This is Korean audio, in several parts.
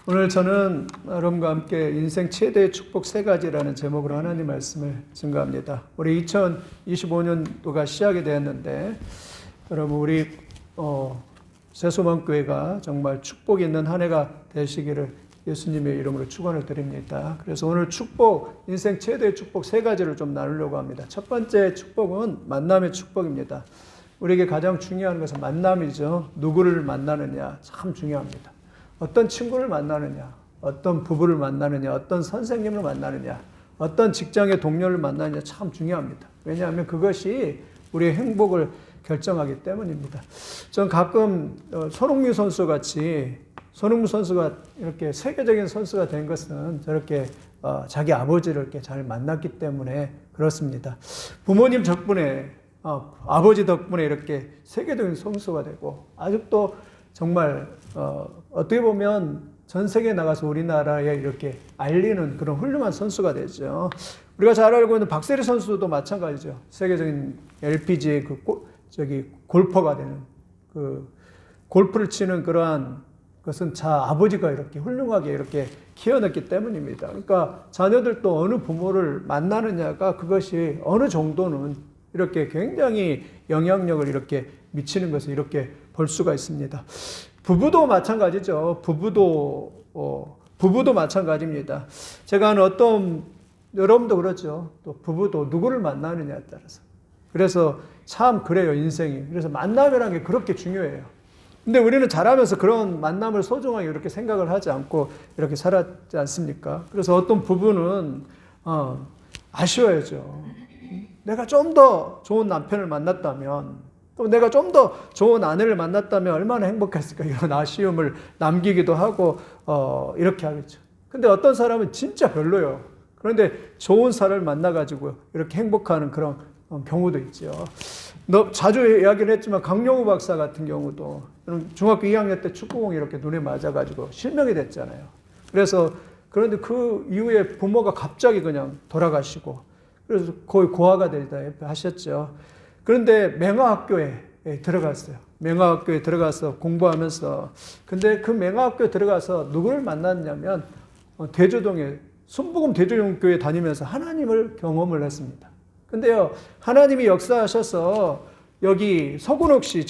오늘 저는 여러분과 함께 인생 최대의 축복 세 가지라는 제목으로 하나님 말씀을 증거합니다. 우리 2025년도가 시작이 되었는데 여러분 우리 새소망교회가 정말 축복 있는 한 해가 되시기를 예수님의 이름으로 축원을 드립니다. 그래서 오늘 축복, 인생 최대의 축복 세 가지를 좀 나누려고 합니다. 첫 번째 축복은 만남의 축복입니다. 우리에게 가장 중요한 것은 만남이죠. 누구를 만나느냐 참 중요합니다. 어떤 친구를 만나느냐, 어떤 부부를 만나느냐, 어떤 선생님을 만나느냐, 어떤 직장의 동료를 만나느냐 참 중요합니다. 왜냐하면 그것이 우리의 행복을 결정하기 때문입니다. 전 가끔 손흥민 선수 같이 손흥민 선수가 이렇게 세계적인 선수가 된 것은 저렇게 자기 아버지를 이렇게 잘 만났기 때문에 그렇습니다. 부모님 덕분에 아버지 덕분에 이렇게 세계적인 선수가 되고 아직도 정말 어떻게 보면 전 세계에 나가서 우리나라에 이렇게 알리는 그런 훌륭한 선수가 되죠. 우리가 잘 알고 있는 박세리 선수도 마찬가지죠. 세계적인 LPGA 골퍼가 되는 골프를 치는 그러한 것은 아버지가 이렇게 훌륭하게 이렇게 키워냈기 때문입니다. 그러니까 자녀들도 어느 부모를 만나느냐가 그것이 어느 정도는 이렇게 굉장히 영향력을 이렇게 미치는 것을 이렇게 볼 수가 있습니다. 부부도 마찬가지죠. 부부도 마찬가지입니다. 제가 아는 여러분도 그렇죠. 또 부부도 누구를 만나느냐에 따라서. 그래서 참 그래요, 인생이. 그래서 만남이라는 게 그렇게 중요해요. 근데 우리는 자라면서 그런 만남을 소중하게 이렇게 생각을 하지 않고 이렇게 살았지 않습니까? 그래서 어떤 부부는 아쉬워야죠. 내가 좀 더 좋은 남편을 만났다면 또 내가 좀 더 좋은 아내를 만났다면 얼마나 행복했을까 이런 아쉬움을 남기기도 하고 이렇게 하겠죠. 근데 어떤 사람은 진짜 별로예요. 그런데 좋은 사람을 만나가지고 이렇게 행복하는 그런 경우도 있죠. 자주 이야기를 했지만 강영우 박사 같은 경우도 중학교 2학년 때 축구공이 이렇게 눈에 맞아가지고 실명이 됐잖아요. 그런데 그 이후에 부모가 갑자기 그냥 돌아가시고 그래서 거의 고아가 되다 하셨죠. 그런데 맹화학교에 들어갔어요. 맹화학교에 들어가서 공부하면서 근데 그 맹화학교에 들어가서 누구를 만났냐면 대조동에 순복음 대조동교회 다니면서 하나님을 경험을 했습니다. 근데요 하나님이 역사하셔서 여기 서군옥 씨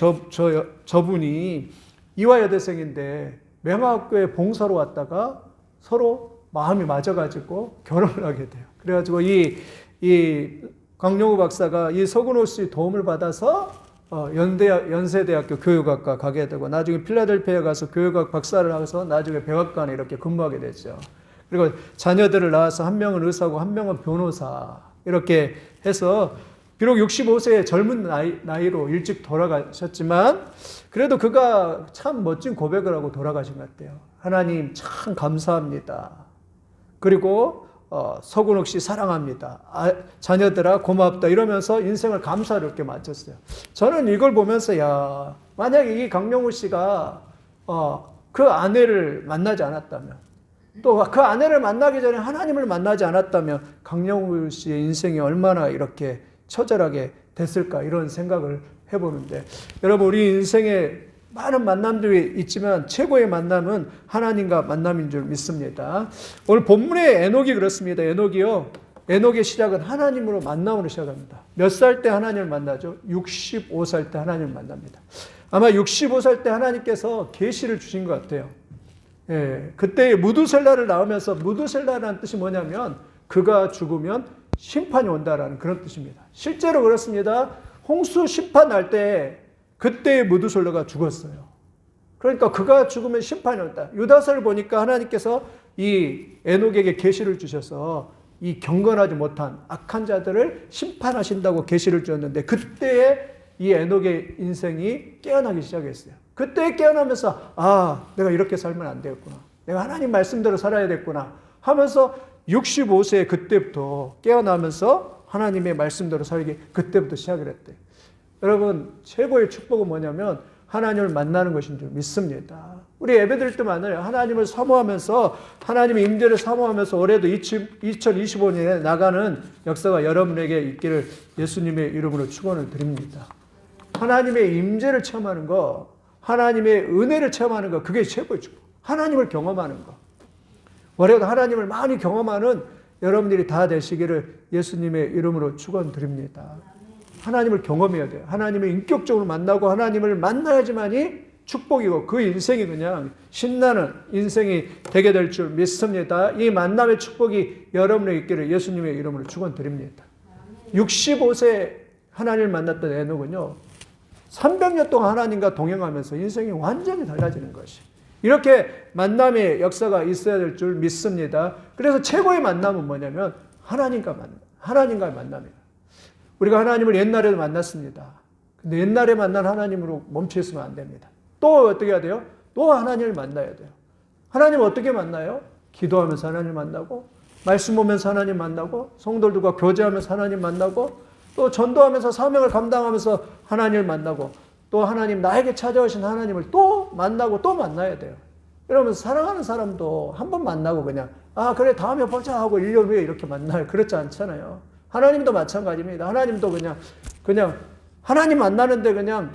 저분이 이화여대생인데 맹화학교에 봉사로 왔다가 서로 마음이 맞아가지고 결혼을 하게 돼요. 그래가지고 이 강영우 박사가 이 서근호 씨 도움을 받아서 연세대학교 교육학과 가게 되고 나중에 필라델피아에 가서 교육학 박사를 하면서 나중에 백악관에 이렇게 근무하게 되죠. 그리고 자녀들을 낳아서 한 명은 의사고 한 명은 변호사 이렇게 해서 비록 65세의 젊은 나이로 일찍 돌아가셨지만 그래도 그가 참 멋진 고백을 하고 돌아가신 것 같아요. 하나님 참 감사합니다. 그리고 서근옥 씨 사랑합니다. 자녀들아 고맙다 이러면서 인생을 감사롭게 마쳤어요. 저는 이걸 보면서 만약에 이 강영우 씨가 그 아내를 만나지 않았다면 또 그 아내를 만나기 전에 하나님을 만나지 않았다면 강영우 씨의 인생이 얼마나 이렇게 처절하게 됐을까 이런 생각을 해보는데 여러분 우리 인생에 많은 만남들이 있지만 최고의 만남은 하나님과 만남인 줄 믿습니다. 오늘 본문의 에녹이 그렇습니다. 에녹의 시작은 하나님으로 만남으로 시작합니다. 몇 살 때 하나님을 만나죠? 65살 때 하나님을 만납니다. 아마 65살 때 하나님께서 계시를 주신 것 같아요. 그때 무두셀라를 나오면서 무두셀라라는 뜻이 뭐냐면 그가 죽으면 심판이 온다라는 그런 뜻입니다. 실제로 그렇습니다. 홍수 심판 날 때 그때 무두셀라가 죽었어요. 그러니까 그가 죽으면 심판이 온다. 유다서를 보니까 하나님께서 이 에녹에게 계시를 주셔서 이 경건하지 못한 악한 자들을 심판하신다고 계시를 주었는데 그때에 이 에녹의 인생이 깨어나기 시작했어요. 그때 깨어나면서 내가 이렇게 살면 안 되겠구나. 내가 하나님 말씀대로 살아야 되겠구나 하면서 65세 그때부터 깨어나면서 하나님의 말씀대로 살기 그때부터 시작을 했대요. 여러분 최고의 축복은 뭐냐면 하나님을 만나는 것인 줄 믿습니다. 우리 예배드릴 때만을 하나님을 사모하면서 하나님의 임재를 사모하면서 올해도 2025년에 나가는 역사가 여러분에게 있기를 예수님의 이름으로 축원을 드립니다. 하나님의 임재를 체험하는 거, 하나님의 은혜를 체험하는 거, 그게 최고의 축복. 하나님을 경험하는 거. 올해도 하나님을 많이 경험하는 여러분들이 다 되시기를 예수님의 이름으로 축원드립니다. 하나님을 경험해야 돼요. 하나님을 인격적으로 만나고 하나님을 만나야지만이 축복이고 그 인생이 그냥 신나는 인생이 되게 될 줄 믿습니다. 이 만남의 축복이 여러분에게 있기를 예수님의 이름으로 축원드립니다. 65세 하나님을 만났던 에녹은요, 300년 동안 하나님과 동행하면서 인생이 완전히 달라지는 것이. 이렇게 만남의 역사가 있어야 될 줄 믿습니다. 그래서 최고의 만남은 뭐냐면 하나님과의 만남이에요. 우리가 하나님을 옛날에도 만났습니다. 근데 옛날에 만난 하나님으로 멈춰 있으면 안 됩니다. 또 어떻게 해야 돼요? 또 하나님을 만나야 돼요. 하나님 어떻게 만나요? 기도하면서 하나님 만나고, 말씀 보면서 하나님 만나고, 성도들과 교제하면서 하나님 만나고, 또 전도하면서 사명을 감당하면서 하나님을 만나고, 또 하나님 나에게 찾아오신 하나님을 또 만나고 또 만나야 돼요. 이러면서 사랑하는 사람도 한 번 만나고 그냥 그래 다음에 보자 하고 1년 후에 이렇게 만나요. 그렇지 않잖아요. 하나님도 마찬가지입니다. 하나님도 그냥 하나님 만나는데 그냥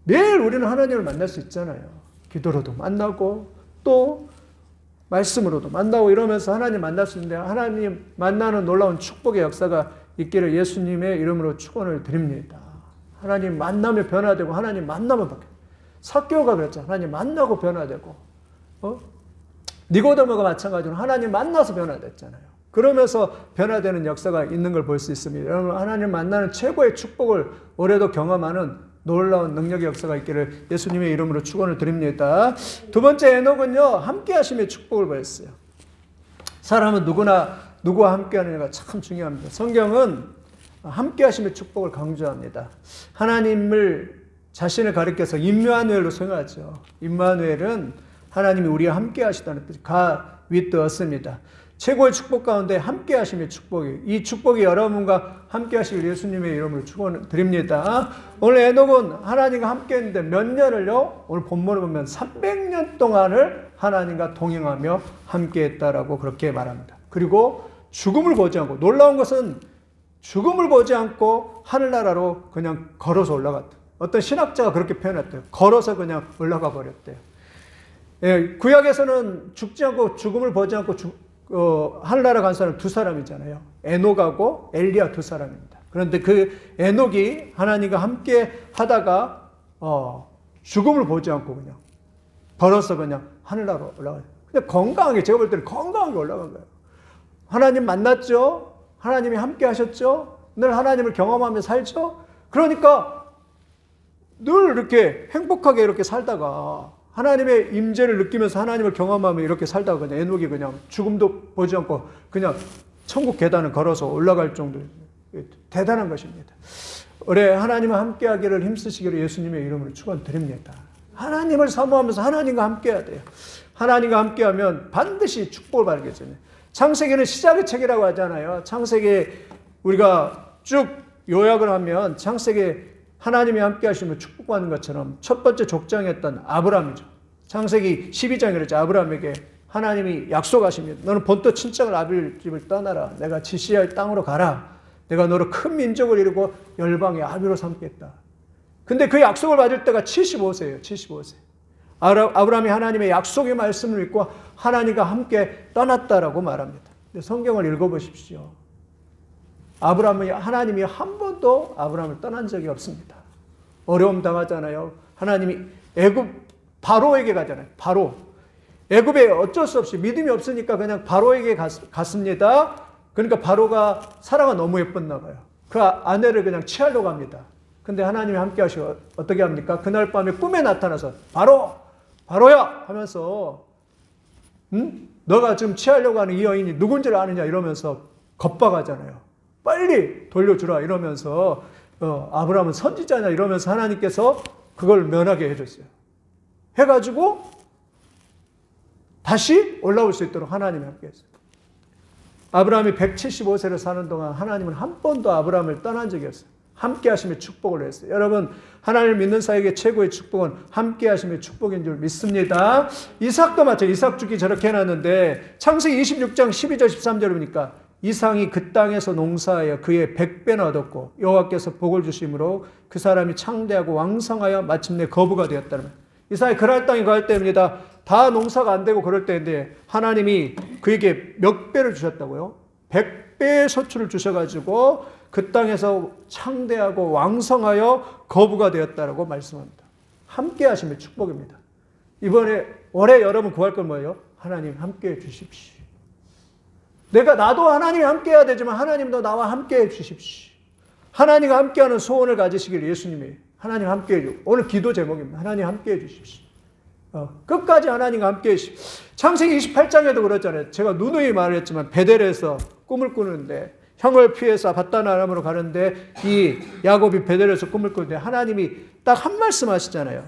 매일 우리는 하나님을 만날 수 있잖아요. 기도로도 만나고 또 말씀으로도 만나고 이러면서 하나님 만날 수 있는데 하나님 만나는 놀라운 축복의 역사가 있기를 예수님의 이름으로 축원을 드립니다. 하나님 만나면 변화되고 하나님 만나면 바뀌어요. 삭개오가 그랬잖아요. 하나님 만나고 변화되고 니고데모가 마찬가지로 하나님 만나서 변화됐잖아요. 그러면서 변화되는 역사가 있는 걸 볼 수 있습니다. 여러분 하나님 만나는 최고의 축복을 올해도 경험하는 놀라운 능력의 역사가 있기를 예수님의 이름으로 축원을 드립니다. 두 번째 에녹은요, 함께 하심의 축복을 보였어요. 사람은 누구와 함께 하느냐가 참 중요합니다. 성경은 함께 하심의 축복을 강조합니다. 하나님을 자신을 가리켜서 임마누엘로称하죠. 임마누엘은 하나님이 우리와 함께 하시다는 뜻, God with us입니다. 최고의 축복 가운데 함께 하심의 축복이, 이 축복이 여러분과 함께 하실 예수님의 이름으로 축원드립니다. 오늘 에녹은 하나님과 함께 했는데 몇 년을요? 오늘 본문을 보면 300년 동안을 하나님과 동행하며 함께 했다라고 그렇게 말합니다. 그리고 죽음을 보지 않고, 놀라운 것은 죽음을 보지 않고 하늘나라로 그냥 걸어서 올라갔다. 어떤 신학자가 그렇게 표현했대요. 걸어서 그냥 올라가 버렸대요. 예, 구약에서는 죽지 않고 죽음을 보지 않고 하늘나라 간 사람 두 사람이잖아요. 에녹하고 엘리야 두 사람입니다. 그런데 그 에녹이 하나님과 함께 하다가 죽음을 보지 않고 그냥 걸어서 그냥 하늘나라로 올라가요. 근데 건강하게, 제가 볼 때는 건강하게 올라간 거예요. 하나님 만났죠. 하나님이 함께 하셨죠. 늘 하나님을 경험하며 살죠. 그러니까 늘 이렇게 행복하게 이렇게 살다가 하나님의 임재를 느끼면서 하나님을 경험하며 이렇게 살다가 그냥 에녹이 그냥 죽음도 보지 않고 그냥 천국 계단을 걸어서 올라갈 정도 대단한 것입니다. 올해 하나님과 함께하기를 힘쓰시기를 예수님의 이름으로 축원드립니다. 하나님을 사모하면서 하나님과 함께해야 돼요. 하나님과 함께하면 반드시 축복을 받게 되잖아요. 창세기는 시작의 책이라고 하잖아요. 창세기 우리가 쭉 요약을 하면 창세기 하나님이 함께 하시면 축복받는 것처럼 첫 번째 족장이었던 아브라함이죠. 창세기 12장에 그랬죠. 아브라함에게 하나님이 약속하십니다. 너는 본토 친척을 아비를 집을 떠나라. 내가 지시할 땅으로 가라. 내가 너를 큰 민족을 이루고 열방의 아비로 삼겠다. 근데 그 약속을 받을 때가 75세예요. 75세. 아브라함이 하나님의 약속의 말씀을 믿고 하나님과 함께 떠났다라고 말합니다. 성경을 읽어보십시오. 하나님이 한 번도 아브라함을 떠난 적이 없습니다. 어려움 당하잖아요. 하나님이 바로에게 가잖아요. 바로. 애굽에 어쩔 수 없이 믿음이 없으니까 그냥 바로에게 갔습니다. 그러니까 바로가 사라가 너무 예뻤나 봐요. 그 아내를 그냥 취하려고 합니다. 근데 하나님이 함께 하시고 어떻게 합니까? 그날 밤에 꿈에 나타나서 바로야 하면서 너가 지금 취하려고 하는 이 여인이 누군지를 아느냐 이러면서 겁박하잖아요. 빨리 돌려주라 이러면서 아브라함은 선지자냐 이러면서 하나님께서 그걸 면하게 해줬어요. 해가지고 다시 올라올 수 있도록 하나님이 함께 했어요. 아브라함이 175세를 사는 동안 하나님은 한 번도 아브라함을 떠난 적이 없어요. 함께 하심의 축복을 했어요. 여러분 하나님을 믿는 자에게 최고의 축복은 함께 하심의 축복인 줄 믿습니다. 이삭도 마찬가지. 이삭 죽기 저렇게 해놨는데 창세기 26장 12절 13절 보니까 이삭이 그 땅에서 농사하여 그의 100배나 얻었고 여호와께서 복을 주심으로 그 사람이 창대하고 왕성하여 마침내 거부가 되었다는 거예요. 이삭이 그랄 땅에 갈 때입니다. 다 농사가 안 되고 그럴 때인데 하나님이 그에게 몇 배를 주셨다고요? 100배의 소출을 주셔가지고 그 땅에서 창대하고 왕성하여 거부가 되었다라고 말씀합니다. 함께 하심의 축복입니다. 이번에 올해 여러분 구할 건 뭐예요? 하나님 함께 해 주십시오. 나도 하나님이 함께 해야 되지만 하나님도 나와 함께 해 주십시오. 하나님과 함께하는 소원을 가지시길 예수님이 하나님 함께 해줘. 오늘 기도 제목입니다. 하나님 함께 해 주십시오. 끝까지 하나님과 함께 해주십시오. 창세기 28장에도 그랬잖아요. 제가 누누이 말했지만 베델에서 꿈을 꾸는데 형을 피해서 밧단 아람으로 가는데 이 야곱이 베델에서 꿈을 꾸는데 하나님이 딱 한 말씀 하시잖아요.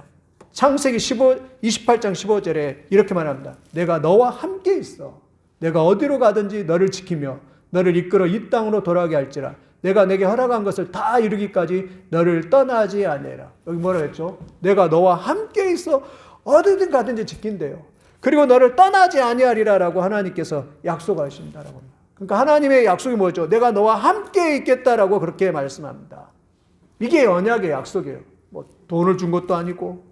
창세기 28장 15절에 이렇게 말합니다. 내가 너와 함께 있어. 내가 어디로 가든지 너를 지키며 너를 이끌어 이 땅으로 돌아가게 할지라. 내가 내게 허락한 것을 다 이루기까지 너를 떠나지 아니하라. 여기 뭐라 했죠? 내가 너와 함께 있어 어디든 가든지 지킨대요. 그리고 너를 떠나지 아니하리라라고 하나님께서 약속하신다라고 합니다. 그러니까 하나님의 약속이 뭐죠? 내가 너와 함께 있겠다라고 그렇게 말씀합니다. 이게 언약의 약속이에요. 뭐 돈을 준 것도 아니고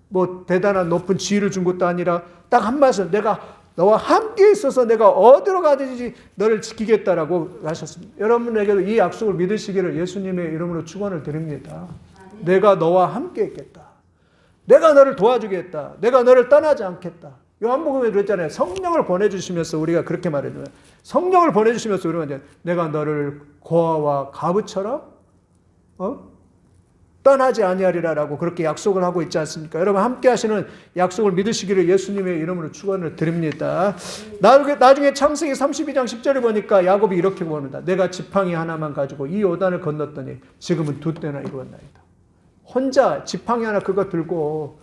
뭐 대단한 높은 지위를 준 것도 아니라 딱 한 말씀, 내가 너와 함께 있어서 내가 어디로 가든지 너를 지키겠다라고 하셨습니다. 여러분에게도 이 약속을 믿으시기를 예수님의 이름으로 축원을 드립니다. 내가 너와 함께 있겠다. 내가 너를 도와주겠다. 내가 너를 떠나지 않겠다. 요한복음에 그랬잖아요. 성령을 보내주시면서 우리가 그렇게 말해줘요. 성령을 보내주시면서 우리가 내가 너를 고아와 가부처럼 떠나지 아니하리라라고 그렇게 약속을 하고 있지 않습니까? 여러분 함께 하시는 약속을 믿으시기를 예수님의 이름으로 축원을 드립니다. 나중에 창세기 32장 10절을 보니까 야곱이 이렇게 보는다. 내가 지팡이 하나만 가지고 이 요단을 건넜더니 지금은 2때나 이루었나이다. 혼자 지팡이 하나 그거 들고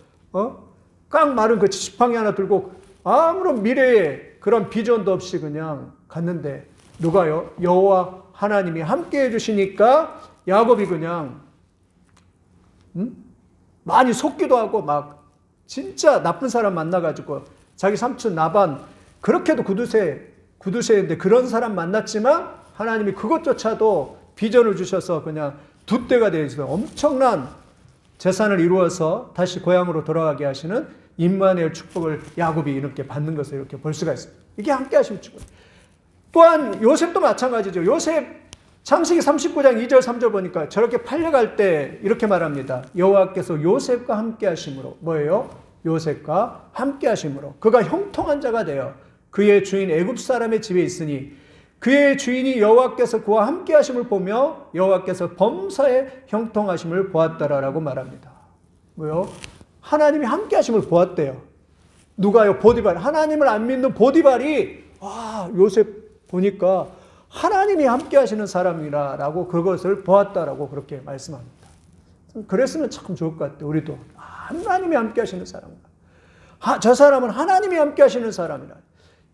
깡 마른 그 지팡이 하나 들고 아무런 미래에 그런 비전도 없이 그냥 갔는데 누가요? 여호와 하나님이 함께 해주시니까 야곱이 그냥 많이 속기도 하고 막 진짜 나쁜 사람 만나가지고 자기 삼촌 나반 그렇게도 구두쇠인데 그런 사람 만났지만 하나님이 그것조차도 비전을 주셔서 그냥 2대가 되어서 엄청난 재산을 이루어서 다시 고향으로 돌아가게 하시는 임마누엘 축복을 야곱이 이렇게 받는 것을 이렇게 볼 수가 있습니다. 이게 함께 하시는 축복. 또한 요셉도 마찬가지죠. 요셉 창세기 39장 2절 3절 보니까 저렇게 팔려갈 때 이렇게 말합니다. 여호와께서 요셉과 함께 하심으로 뭐예요? 요셉과 함께 하심으로 그가 형통한 자가 되어 그의 주인 애굽 사람의 집에 있으니 그의 주인이 여호와께서 그와 함께 하심을 보며 여호와께서 범사에 형통하심을 보았더라라고 말합니다. 뭐요? 하나님이 함께 하심을 보았대요. 누가요? 보디발. 하나님을 안 믿는 보디발이 요셉 보니까 하나님이 함께 하시는 사람이라고 그것을 보았다라고 그렇게 말씀합니다. 그랬으면 참 좋을 것 같아요. 우리도 하나님이 함께 하시는 사람이다. 저 사람은 하나님이 함께 하시는 사람이라.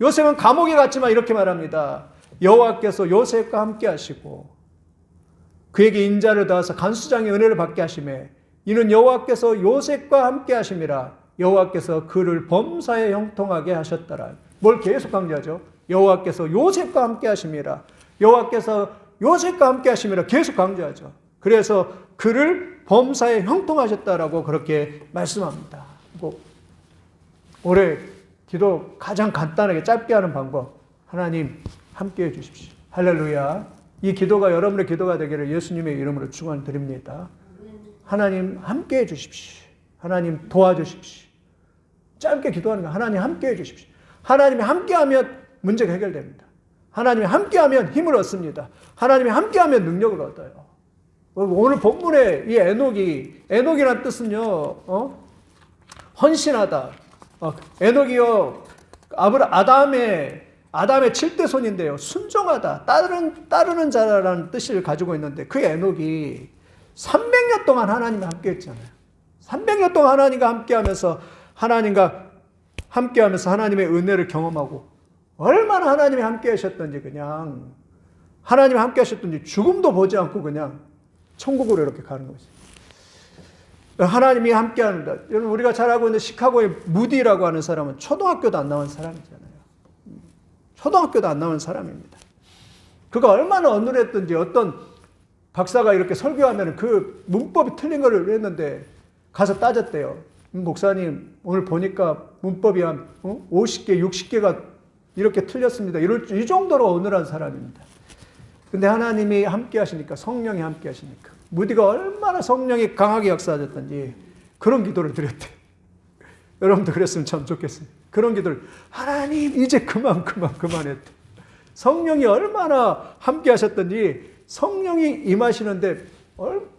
요셉은 감옥에 갔지만 이렇게 말합니다. 여호와께서 요셉과 함께 하시고 그에게 인자를 더하사 간수장의 은혜를 받게 하시매 이는 여호와께서 요셉과 함께 하심이라. 여호와께서 그를 범사에 형통하게 하셨더라. 뭘 계속 강조하죠? 여호와께서 요셉과 함께 하심이라. 여호와께서 요셉과 함께 하심이라 계속 강조하죠. 그래서 그를 범사에 형통하셨다라고 그렇게 말씀합니다. 올해 기도 가장 간단하게 짧게 하는 방법. 하나님 함께 해 주십시오. 할렐루야. 이 기도가 여러분의 기도가 되기를 예수님의 이름으로 축원드립니다. 하나님 함께 해 주십시오. 하나님 도와주십시오. 짧게 기도하는 거 하나님 함께 해 주십시오. 하나님이 함께하면 문제가 해결됩니다. 하나님이 함께하면 힘을 얻습니다. 하나님이 함께하면 능력을 얻어요. 오늘 본문에 이 에녹이란 뜻은요, 헌신하다. 에녹이요, 아담의 7대 손인데요, 순종하다, 따르는 자라는 뜻을 가지고 있는데 그 에녹이 300년 동안 하나님과 함께 했잖아요. 300년 동안 하나님과 함께하면서 하나님의 은혜를 경험하고 얼마나 하나님이 함께 하셨던지 그냥 하나님이 함께 하셨던지 죽음도 보지 않고 그냥 천국으로 이렇게 가는 거지. 하나님이 함께 하는다. 여러분 우리가 잘 알고 있는 시카고의 무디라고 하는 사람은 초등학교도 안 나온 사람이잖아요. 초등학교도 안 나온 사람입니다. 그가 얼마나 어눌했던지 어떤 박사가 이렇게 설교하면 그 문법이 틀린 걸 했는데 가서 따졌대요. 목사님 오늘 보니까 문법이 한 50개, 60개가 이렇게 틀렸습니다. 이 정도로 어눌한 사람입니다. 근데 하나님이 함께 하시니까, 성령이 함께 하시니까, 무디가 얼마나 성령이 강하게 역사하셨던지 그런 기도를 드렸대요. 여러분도 그랬으면 참 좋겠어요. 그런 기도를, 하나님 이제 그만했대. 성령이 얼마나 함께 하셨던지, 성령이 임하시는데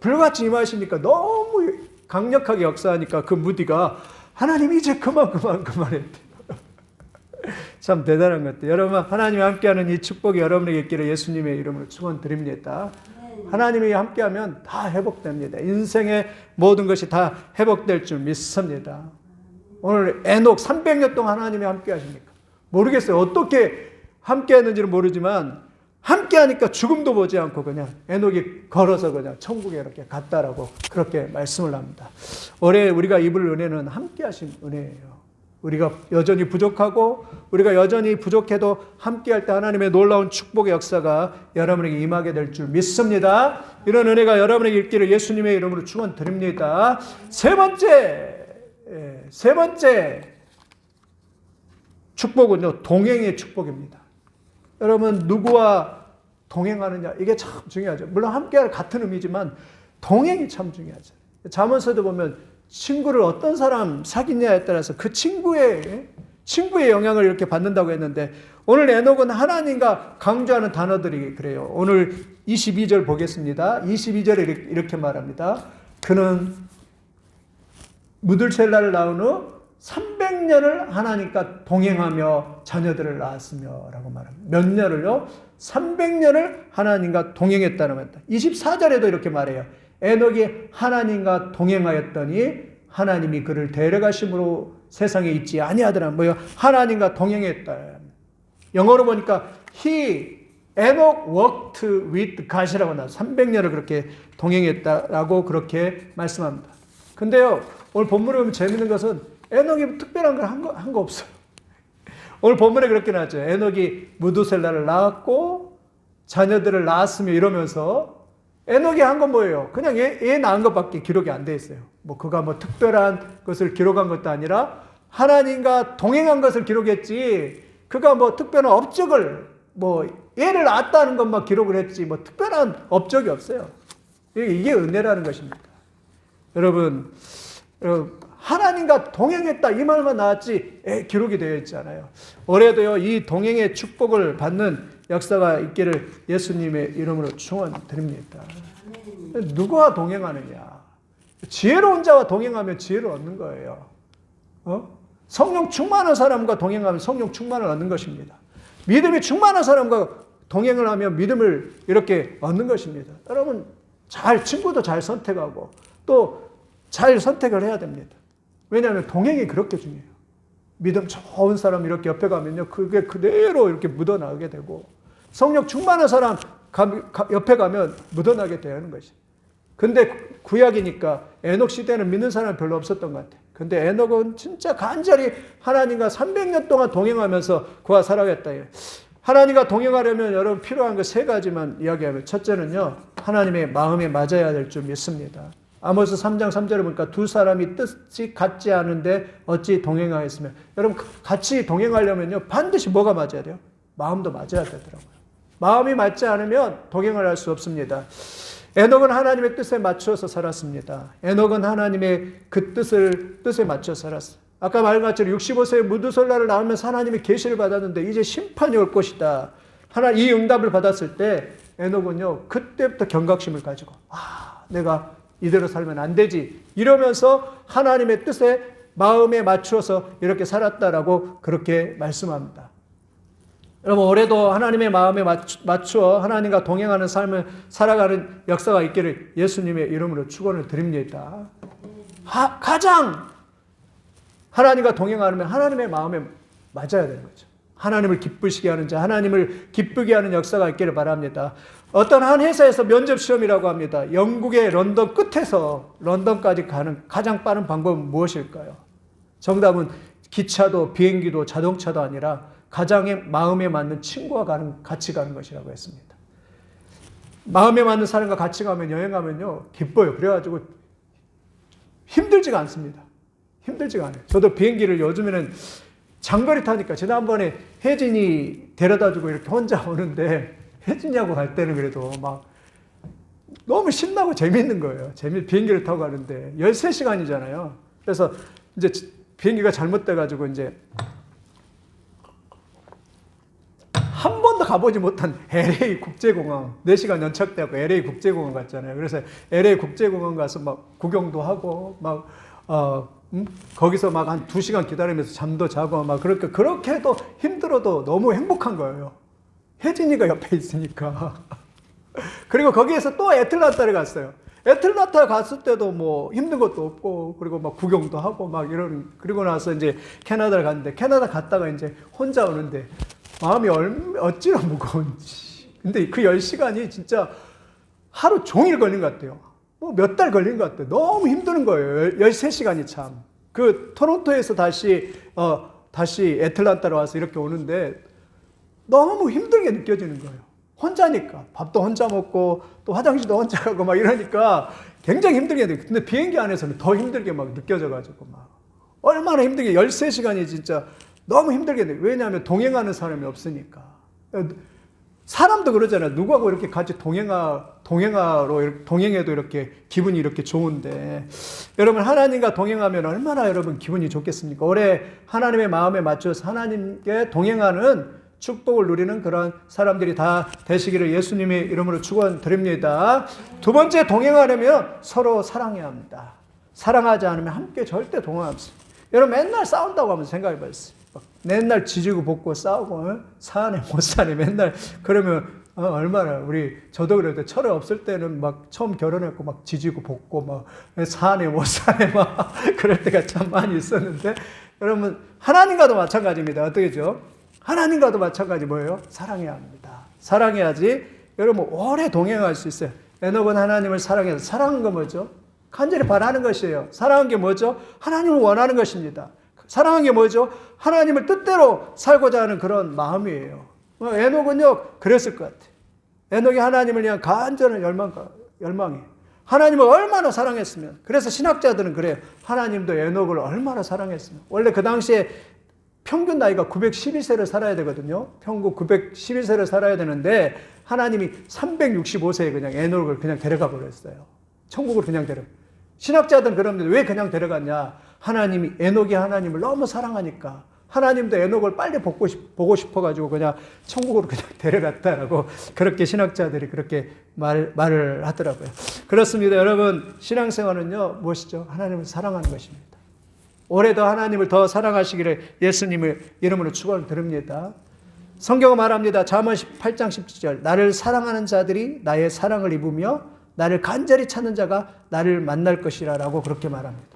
불같이 임하시니까 너무 강력하게 역사하니까 그 무디가 하나님 이제 그만했대. 참 대단한 것 같아요. 여러분, 하나님이 함께하는 이 축복이 여러분에게 있기를 예수님의 이름으로 축원드립니다. 하나님이 함께하면 다 회복됩니다. 인생의 모든 것이 다 회복될 줄 믿습니다. 오늘 에녹 300년 동안 하나님이 함께 하십니까? 모르겠어요. 어떻게 함께 했는지는 모르지만 함께하니까 죽음도 보지 않고 그냥 에녹이 걸어서 그냥 천국에 이렇게 갔다라고 그렇게 말씀을 합니다. 올해 우리가 입을 은혜는 함께하신 은혜예요. 우리가 여전히 부족하고 우리가 여전히 부족해도 함께할 때 하나님의 놀라운 축복의 역사가 여러분에게 임하게 될 줄 믿습니다. 이런 은혜가 여러분에게 있기를 예수님의 이름으로 축원드립니다. 세 번째 축복은요, 동행의 축복입니다. 여러분, 누구와 동행하느냐, 이게 참 중요하죠. 물론 함께할 같은 의미지만 동행이 참 중요하죠. 잠언서도 보면 친구를 어떤 사람 사귀냐에 따라서 그 친구의 영향을 이렇게 받는다고 했는데, 오늘 에녹은 하나님과 강조하는 단어들이 그래요. 오늘 22절 보겠습니다. 22절에 이렇게 말합니다. 그는 무들셀라를 낳은 후 300년을 하나님과 동행하며 자녀들을 낳았으며 라고 말합니다. 몇 년을요? 300년을 하나님과 동행했다는 겁니다. 24절에도 이렇게 말해요. 에녹이 하나님과 동행하였더니 하나님이 그를 데려가심으로 세상에 있지 아니하더라. 뭐요? 하나님과 동행했다. 영어로 보니까 Enoch walked with God이라고 나와요. 300년을 그렇게 동행했다라고 그렇게 말씀합니다. 근데요, 오늘 본문에 보면 재밌는 것은 에녹이 특별한 걸 한 거 없어요. 오늘 본문에 그렇게 나왔죠. 에녹이 무두셀라를 낳았고 자녀들을 낳았으며 이러면서 에녹이 한 건 뭐예요? 그냥 얘 낳은 것밖에 기록이 안 돼 있어요. 그가 특별한 것을 기록한 것도 아니라 하나님과 동행한 것을 기록했지, 그가 특별한 업적을, 얘를 낳았다는 것만 기록을 했지, 특별한 업적이 없어요. 이게 은혜라는 것입니다. 여러분, 하나님과 동행했다 이 말만 나왔지 기록이 되어 있잖아요. 올해도요, 이 동행의 축복을 받는 역사가 있기를 예수님의 이름으로 축원드립니다. 누구와 동행하느냐? 지혜로운 자와 동행하면 지혜를 얻는 거예요. 성령 충만한 사람과 동행하면 성령 충만을 얻는 것입니다. 믿음이 충만한 사람과 동행을 하면 믿음을 이렇게 얻는 것입니다. 여러분, 친구도 잘 선택하고 또 잘 선택을 해야 됩니다. 왜냐하면 동행이 그렇게 중요해요. 믿음 좋은 사람 이렇게 옆에 가면요, 그게 그대로 이렇게 묻어나게 되고, 성령 충만한 사람 옆에 가면 묻어나게 되는 것이. 근데 구약이니까 에녹 시대는 믿는 사람이 별로 없었던 것 같아요. 근데 에녹은 진짜 간절히 하나님과 300년 동안 동행하면서 그와 살아갔다. 하나님과 동행하려면 여러분 필요한 거 세 가지만 이야기하면, 첫째는요, 하나님의 마음에 맞아야 될 줄 믿습니다. 아모스 3장 3절에 보니까 두 사람이 뜻이 같지 않은데 어찌 동행하였으며, 여러분 같이 동행하려면요 반드시 뭐가 맞아야 돼요? 마음도 맞아야 되더라고요. 마음이 맞지 않으면 동행을 할 수 없습니다. 에녹은 하나님의 뜻에 맞춰서 살았습니다. 에녹은 하나님의 그 뜻에 맞춰 살았어요. 아까 말한 것처럼 65세에 무두솔라를 낳으면서 하나님의 계시를 받았는데 이제 심판이 올 것이다. 이 응답을 받았을 때 에녹은요 그때부터 경각심을 가지고 내가 이대로 살면 안 되지 이러면서 하나님의 뜻에 마음에 맞추어서 이렇게 살았다라고 그렇게 말씀합니다. 여러분, 올해도 하나님의 마음에 맞추어 하나님과 동행하는 삶을 살아가는 역사가 있기를 예수님의 이름으로 축원을 드립니다. 가장 하나님과 동행하려면 하나님의 마음에 맞아야 되는 거죠. 하나님을 기쁘시게 하는 자, 하나님을 기쁘게 하는 역사가 있기를 바랍니다. 어떤 한 회사에서 면접 시험이라고 합니다. 영국의 런던 끝에서 런던까지 가는 가장 빠른 방법은 무엇일까요? 정답은 기차도 비행기도 자동차도 아니라 가장 마음에 맞는 친구와 같이 가는 것이라고 했습니다. 마음에 맞는 사람과 같이 가면, 여행 가면요 기뻐요. 그래가지고 힘들지가 않습니다. 힘들지가 않아요. 저도 비행기를 요즘에는 장거리 타니까 지난번에 혜진이 데려다주고 이렇게 혼자 오는데 혜진이하고 갈 때는 그래도 막 너무 신나고 재밌는 거예요. 비행기를 타고 가는데 13시간이잖아요. 그래서 이제 비행기가 잘못돼가지고 이제 한 번도 가보지 못한 LA 국제공항 4시간 연착돼갖고 LA 국제공항 갔잖아요. 그래서 LA 국제공항 가서 막 구경도 하고 막 거기서 막 한 2시간 기다리면서 잠도 자고 막 그렇게 해도 힘들어도 너무 행복한 거예요. 혜진이가 옆에 있으니까. 그리고 거기에서 또 애틀란타를 갔어요. 애틀란타 갔을 때도 뭐 힘든 것도 없고, 그리고 막 구경도 하고 막 그리고 나서 이제 캐나다를 갔는데, 캐나다 갔다가 이제 혼자 오는데, 마음이 어찌나 무거운지. 근데 그 10시간이 진짜 하루 종일 걸린 것 같아요. 뭐 몇 달 걸린 것 같아요. 너무 힘드는 거예요. 13시간이 참. 그 토론토에서 다시 애틀란타로 와서 이렇게 오는데 너무 힘들게 느껴지는 거예요. 혼자니까. 밥도 혼자 먹고 또 화장실도 혼자 가고 막 이러니까 굉장히 힘들게 느껴요. 근데 비행기 안에서는 더 힘들게 막 느껴져가지고 막. 얼마나 힘들게 13시간이 진짜 너무 힘들게 느껴요. 왜냐하면 동행하는 사람이 없으니까. 사람도 그러잖아요. 누구하고 이렇게 같이 동행해도 이렇게 기분이 이렇게 좋은데. 여러분, 하나님과 동행하면 얼마나 여러분 기분이 좋겠습니까? 올해 하나님의 마음에 맞춰서 하나님께 동행하는 축복을 누리는 그런 사람들이 다 되시기를 예수님의 이름으로 축원드립니다. 두 번째, 동행하려면 서로 사랑해야 합니다. 사랑하지 않으면 함께 절대 동행할 수 없습니다. 여러분, 맨날 싸운다고 하면 생각해 봤어요. 맨날 지지고 볶고 싸우고 사네 못 사네 맨날 그러면 얼마나 저도 그래도 철이 없을 때는 막 처음 결혼했고 막 지지고 볶고 막 사네 못 사네 막 그럴 때가 참 많이 있었는데, 여러분 하나님과도 마찬가지입니다. 어떻게죠? 하나님과도 마찬가지 뭐예요? 사랑해야 합니다. 사랑해야지 여러분 오래 동행할 수 있어요. 에녹은 하나님을 사랑해서, 사랑한 건 뭐죠? 간절히 바라는 것이에요. 사랑한 게 뭐죠? 하나님을 원하는 것입니다. 사랑한 게 뭐죠? 하나님을 뜻대로 살고자 하는 그런 마음이에요. 에녹은요 그랬을 것 같아요. 에녹이 하나님을 위한 간절한 열망이에요. 하나님을 얼마나 사랑했으면. 그래서 신학자들은 그래요. 하나님도 에녹을 얼마나 사랑했으면. 원래 그 당시에 평균 나이가 912세를 살아야 되거든요. 평균 912세를 살아야 되는데 하나님이 365세에 그냥 에녹을 그냥 데려가 버렸어요. 천국으로 그냥 신학자들은 그러는데 왜 그냥 데려갔냐? 에녹이 하나님을 너무 사랑하니까 하나님도 에녹을 빨리 보고 싶어가지고 그냥 천국으로 그냥 데려갔다라고 그렇게 신학자들이 그렇게 말을 하더라고요. 그렇습니다. 여러분, 신앙생활은요 무엇이죠? 하나님을 사랑하는 것입니다. 올해도 하나님을 더 사랑하시기를 예수님의 이름으로 축원을 드립니다. 성경은 말합니다. 잠언 8장 17절, 나를 사랑하는 자들이 나의 사랑을 입으며 나를 간절히 찾는 자가 나를 만날 것이라 라고 그렇게 말합니다.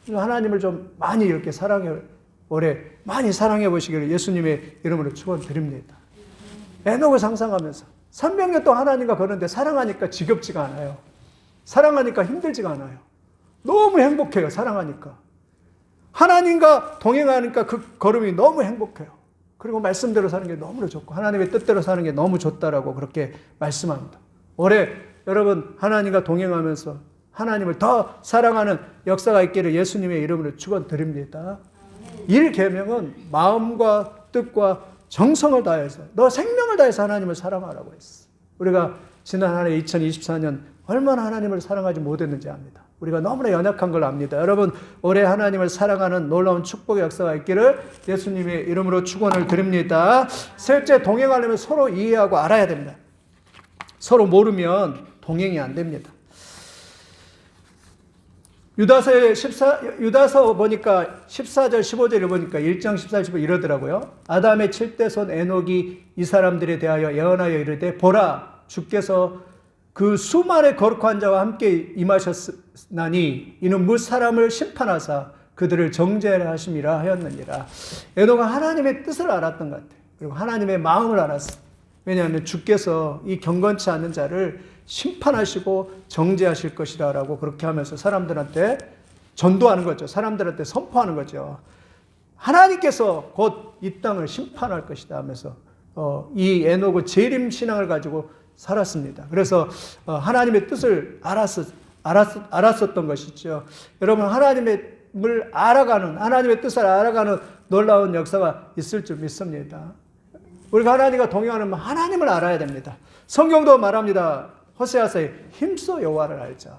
하나님을 좀 많이 이렇게 올해 많이 사랑해 보시기를 예수님의 이름으로 축원드립니다. 에녹을 상상하면서 300년 동안 하나님과 거는데 사랑하니까 지겹지가 않아요. 사랑하니까 힘들지가 않아요. 너무 행복해요. 사랑하니까. 하나님과 동행하니까 그 걸음이 너무 행복해요. 그리고 말씀대로 사는 게 너무 좋고 하나님의 뜻대로 사는 게 너무 좋다라고 그렇게 말씀합니다. 올해 여러분 하나님과 동행하면서 하나님을 더 사랑하는 역사가 있기를 예수님의 이름으로 축원드립니다. 1계명은 마음과 뜻과 정성을 다해서, 너 생명을 다해서 하나님을 사랑하라고 했어. 우리가 지난 한 해 2024년 얼마나 하나님을 사랑하지 못했는지 압니다. 우리가 너무나 연약한 걸 압니다. 여러분, 올해 하나님을 사랑하는 놀라운 축복의 역사가 있기를 예수님의 이름으로 축원을 드립니다. 셋째, 동행하려면 서로 이해하고 알아야 됩니다. 서로 모르면 동행이 안 됩니다. 유다서 보니까 14절 15절을 보니까 1장 14절 15절 이러더라고요. 아담의 7대 손 에녹이 이 사람들에 대하여 예언하여 이르되, 보라, 주께서 그 수많은 거룩한 자와 함께 임하셨나니 이는 무 사람을 심판하사 그들을 정죄하심이라 하였느니라. 에녹은 하나님의 뜻을 알았던 것 같아요. 그리고 하나님의 마음을 알았어요. 왜냐하면 주께서 이 경건치 않은 자를 심판하시고 정죄하실 것이다 라고 그렇게 하면서 사람들한테 전도하는 거죠. 사람들한테 선포하는 거죠. 하나님께서 곧 이 땅을 심판할 것이다 하면서 이 에녹은 재림 신앙을 가지고 살았습니다. 그래서 하나님의 뜻을 알았었던 것이죠. 여러분, 하나님의 알아가는, 하나님의 뜻을 알아가는 놀라운 역사가 있을 줄 믿습니다. 우리가 하나님과 동행하는 하나님을 알아야 됩니다. 성경도 말합니다. 호세아서에 힘써 여호와를 알자.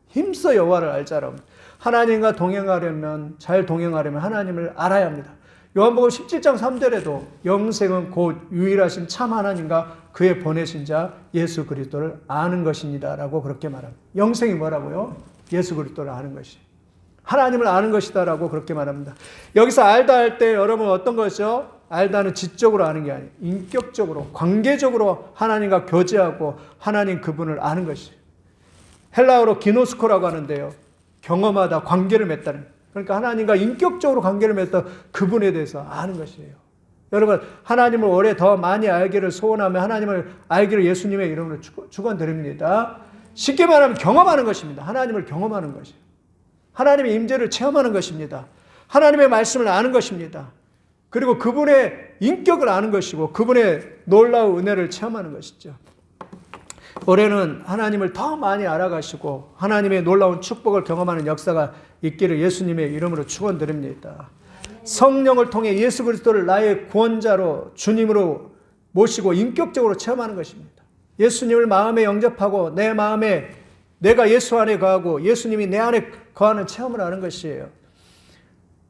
힘써 여호와를 알자라고. 하나님과 동행하려면, 잘 동행하려면 하나님을 알아야 합니다. 요한복음 17장 3절에도 영생은 곧 유일하신 참 하나님과 그의 보내신 자 예수 그리스도를 아는 것입니다 라고 그렇게 말합니다. 영생이 뭐라고요? 예수 그리스도를 아는 것이. 하나님을 아는 것이다 라고 그렇게 말합니다. 여기서 알다 할 때 여러분 어떤 것이죠? 알다는 지적으로 아는 게 아니에요. 인격적으로, 관계적으로 하나님과 교제하고 하나님 그분을 아는 것이에요. 헬라어로 기노스코라고 하는데요. 경험하다, 관계를 맺다는. 그러니까 하나님과 인격적으로 관계를 맺다 그분에 대해서 아는 것이에요. 여러분, 하나님을 오래 더 많이 알기를 소원하며 하나님을 알기를 예수님의 이름으로 축원드립니다. 쉽게 말하면 경험하는 것입니다. 하나님을 경험하는 것이에요. 하나님의 임재를 체험하는 것입니다. 하나님의 말씀을 아는 것입니다. 그리고 그분의 인격을 아는 것이고 그분의 놀라운 은혜를 체험하는 것이죠. 올해는 하나님을 더 많이 알아가시고 하나님의 놀라운 축복을 경험하는 역사가 있기를 예수님의 이름으로 축원드립니다. 성령을 통해 예수 그리스도를 나의 구원자로 주님으로 모시고 인격적으로 체험하는 것입니다. 예수님을 마음에 영접하고 내 마음에 내가 예수 안에 거하고 예수님이 내 안에 거하는 체험을 하는 것이에요.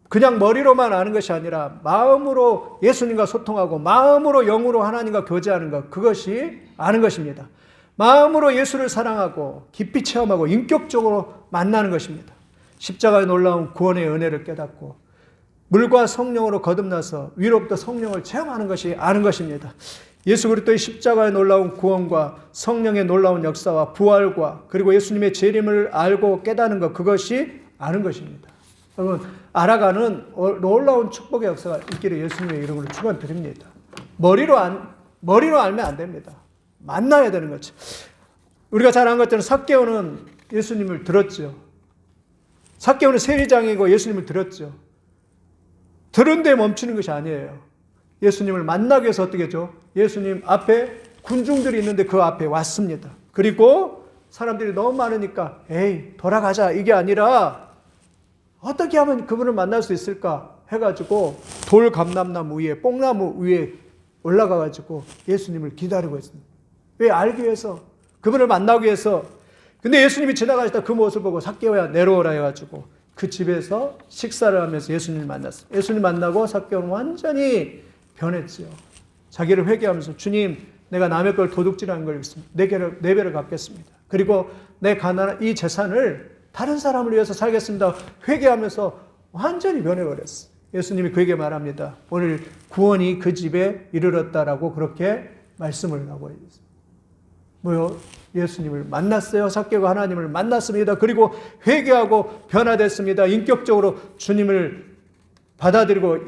그냥 머리로만 아는 것이 아니라 마음으로 예수님과 소통하고 마음으로 영으로 하나님과 교제하는 것, 그것이 아는 것입니다. 마음으로 예수를 사랑하고 깊이 체험하고 인격적으로 만나는 것입니다. 십자가의 놀라운 구원의 은혜를 깨닫고 물과 성령으로 거듭나서 위로부터 성령을 체험하는 것이 아는 것입니다. 예수 그리스도의 십자가의 놀라운 구원과 성령의 놀라운 역사와 부활과 그리고 예수님의 재림을 알고 깨닫는 것, 그것이 아는 것입니다. 여러분, 알아가는 놀라운 축복의 역사가 있기를 예수님의 이름으로 축원드립니다. 머리로 알면 안 됩니다. 만나야 되는 거죠. 우리가 잘 아는 것처럼 삭개오는 예수님을 들었죠. 삭개오는 세리장이고 예수님을 들었죠. 들은 데 멈추는 것이 아니에요. 예수님을 만나기 위해서 어떻게 했죠? 예수님 앞에 군중들이 있는데 그 앞에 왔습니다. 그리고 사람들이 너무 많으니까 에이 돌아가자 이게 아니라 어떻게 하면 그분을 만날 수 있을까 해가지고 돌감람나무 위에 뽕나무 위에 올라가가지고 예수님을 기다리고 있습니다. 왜? 알기 위해서, 그분을 만나기 위해서. 근데 예수님이 지나가시다 그 모습을 보고 삭개오야 내려오라 해가지고 그 집에서 식사를 하면서 예수님을 만났어요. 예수님 만나고 삭개오는 완전히 변했죠. 자기를 회개하면서 주님, 내가 남의 걸 도둑질하는 걸 네 배를 갚겠습니다. 그리고 내 가난한 이 재산을 다른 사람을 위해서 살겠습니다. 회개하면서 완전히 변해버렸어요. 예수님이 그에게 말합니다. 오늘 구원이 그 집에 이르렀다라고 그렇게 말씀을 하고 있습니다. 뭐요? 예수님을 만났어요. 삭개오가 하나님을 만났습니다. 그리고 회개하고 변화됐습니다. 인격적으로 주님을 받아들이고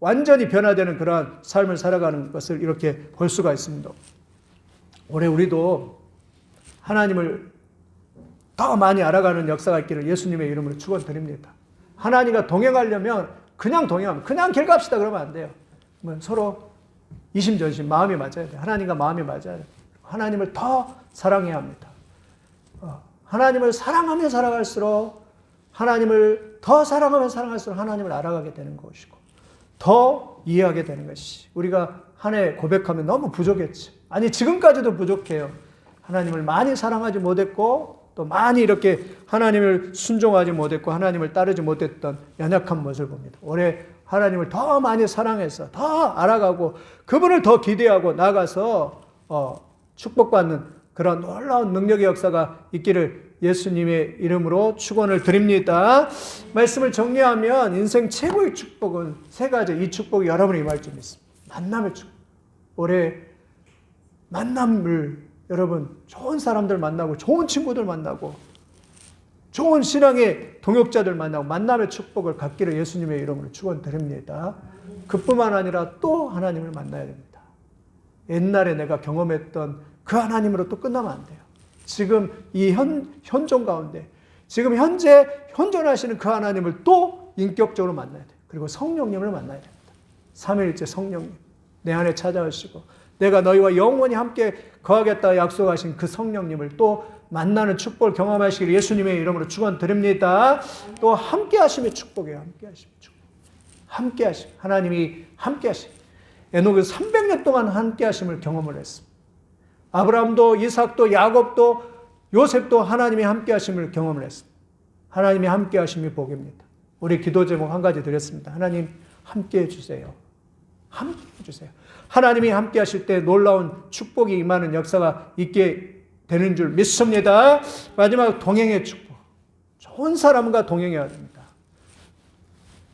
완전히 변화되는 그러한 삶을 살아가는 것을 이렇게 볼 수가 있습니다. 올해 우리도 하나님을 더 많이 알아가는 역사가 있기를 예수님의 이름으로 축원드립니다. 하나님과 동행하려면 그냥 동행하면 그냥 길 갑시다 그러면 안 돼요. 서로 이심전심 마음이 맞아야 돼요. 하나님과 마음이 맞아야 돼요. 하나님을 더 사랑해야 합니다. 하나님을 사랑하며 살아갈수록 하나님을 더 사랑하며 살아갈수록 하나님을 알아가게 되는 것이고 더 이해하게 되는 것이 우리가 한 해 고백하면 너무 부족했지. 아니 지금까지도 부족해요. 하나님을 많이 사랑하지 못했고 또 많이 이렇게 하나님을 순종하지 못했고 하나님을 따르지 못했던 연약한 모습을 봅니다. 올해 하나님을 더 많이 사랑해서 더 알아가고 그분을 더 기대하고 나가서 축복받는 그런 놀라운 능력의 역사가 있기를 예수님의 이름으로 축원을 드립니다. 말씀을 정리하면 인생 최고의 축복은 세 가지. 이 축복이 여러분이 임할 줄 믿습니다. 만남의 축복. 올해 만남을 여러분 좋은 사람들 만나고 좋은 친구들 만나고 좋은 신앙의 동역자들 만나고 만남의 축복을 갖기를 예수님의 이름으로 축원드립니다. 그뿐만 아니라 또 하나님을 만나야 됩니다. 옛날에 내가 경험했던 그 하나님으로 또 끝나면 안 돼요. 지금 이 현존 가운데 지금 현재 현존하시는 그 하나님을 또 인격적으로 만나야 돼요. 그리고 성령님을 만나야 됩니다. 삼위일체 성령님 내 안에 찾아오시고 내가 너희와 영원히 함께 거하겠다 약속하신 그 성령님을 또 만나는 축복을 경험하시기를 예수님의 이름으로 축원드립니다. 또 함께 하심의 축복이에요. 함께 하심의 축복. 함께 하심. 하나님이 함께 하심. 에녹은 300년 동안 함께 하심을 경험을 했습니다. 아브라함도 이삭도 야곱도 요셉도 하나님이 함께 하심을 경험을 했습니다. 하나님이 함께 하심이 복입니다. 우리 기도 제목 한 가지 드렸습니다. 하나님 함께 해주세요. 함께 해주세요. 하나님이 함께 하실 때 놀라운 축복이 임하는 역사가 있게 되는 줄 믿습니다. 마지막 동행의 축복. 좋은 사람과 동행해야 됩니다.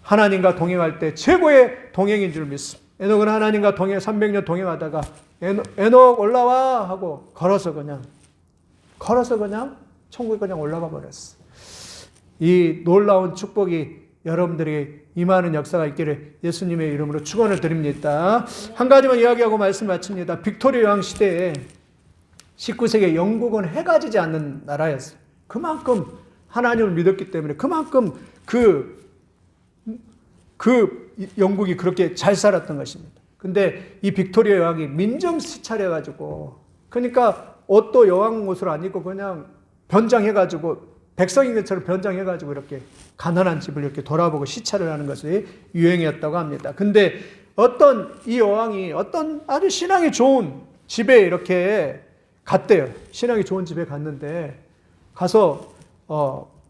하나님과 동행할 때 최고의 동행인 줄 믿습니다. 에녹은 하나님과 300년 동행하다가 에녹 올라와 하고 걸어서 그냥 천국에 그냥 올라가 버렸어. 이 놀라운 축복이 여러분들에게 임하는 역사가 있기를 예수님의 이름으로 축원을 드립니다. 한 가지만 이야기하고 말씀 마칩니다. 빅토리아 여왕 시대에 19세기 영국은 해가 지지 않는 나라였어요. 그만큼 하나님을 믿었기 때문에 그만큼 그 영국이 그렇게 잘 살았던 것입니다. 근데 이 빅토리아 여왕이 민정수차려가지고 그러니까 옷도 여왕 옷을 안 입고 그냥 변장해가지고 백성인 것처럼 변장해가지고 이렇게 가난한 집을 이렇게 돌아보고 시찰을 하는 것이 유행이었다고 합니다. 근데 이 여왕이 어떤 아주 신앙이 좋은 집에 이렇게 갔대요. 신앙이 좋은 집에 갔는데 가서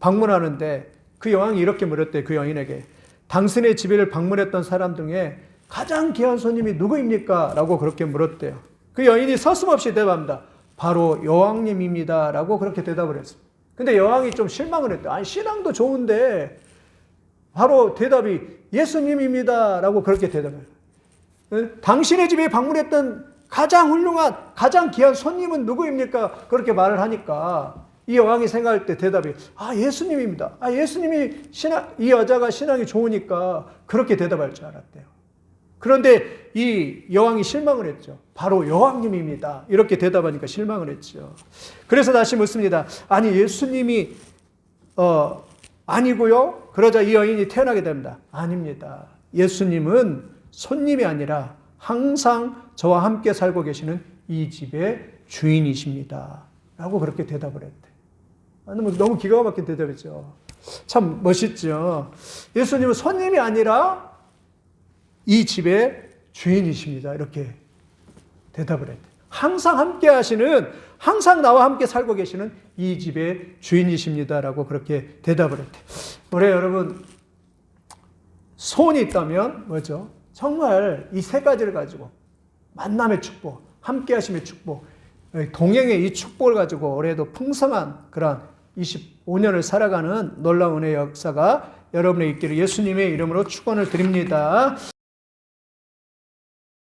방문하는데 그 여왕이 이렇게 물었대요. 그 여인에게. 당신의 집을 방문했던 사람 중에 가장 귀한 손님이 누구입니까? 라고 그렇게 물었대요. 그 여인이 서슴없이 대답합니다. 바로 여왕님입니다. 라고 그렇게 대답을 했습니다. 근데 여왕이 좀 실망을 했대요. 아니, 신앙도 좋은데 바로 대답이 예수님입니다. 라고 그렇게 대답해요. 당신의 집에 방문했던 가장 훌륭한, 가장 귀한 손님은 누구입니까? 그렇게 말을 하니까 이 여왕이 생각할 때 대답이 예수님입니다. 예수님이 이 여자가 신앙이 좋으니까 그렇게 대답할 줄 알았대요. 그런데 이 여왕이 실망을 했죠. 바로 여왕님입니다. 이렇게 대답하니까 실망을 했죠. 그래서 다시 묻습니다. 아니 예수님이 아니고요? 그러자 이 여인이 태어나게 됩니다. 아닙니다. 예수님은 손님이 아니라 항상 저와 함께 살고 계시는 이 집의 주인이십니다. 라고 그렇게 대답을 했대. 너무 기가 막힌 대답이죠. 참 멋있죠. 예수님은 손님이 아니라 이 집의 주인이십니다. 이렇게 대답을 했대. 항상 함께 하시는, 항상 나와 함께 살고 계시는 이 집의 주인이십니다라고 그렇게 대답을 했대. 우리 여러분, 소원이 있다면 뭐죠? 정말 이 세 가지를 가지고 만남의 축복, 함께 하심의 축복, 동행의 이 축복을 가지고 올해도 풍성한 그런 25년을 살아가는 놀라운 은혜의 역사가 여러분의 있기를 예수님의 이름으로 축원을 드립니다.